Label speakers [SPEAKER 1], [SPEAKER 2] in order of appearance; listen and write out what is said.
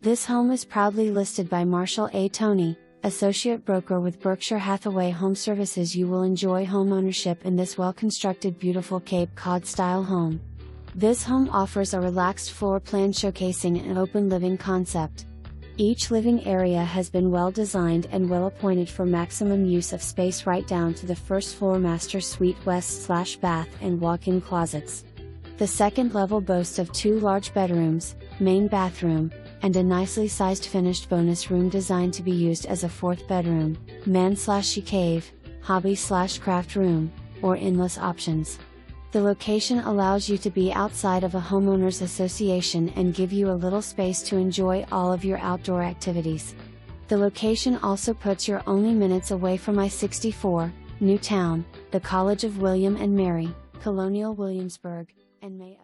[SPEAKER 1] This home is proudly listed by Marshall A. Toney, Associate Broker with Berkshire Hathaway Home Services. You will enjoy homeownership in this well-constructed beautiful Cape Cod-style home. This home offers a relaxed floor plan showcasing an open living concept. Each living area has been well designed and well appointed for maximum use of space, right down to the first floor master suite west/bath and walk-in closets. The second level boasts of 2 large bedrooms, main bathroom, and a nicely sized finished bonus room designed to be used as a 4th bedroom, man/she cave, hobby/craft room, or endless options. The location allows you to be outside of a homeowners association and give you a little space to enjoy all of your outdoor activities. The location also puts you only minutes away from I-64, Newtown, the College of William and Mary, Colonial Williamsburg, and may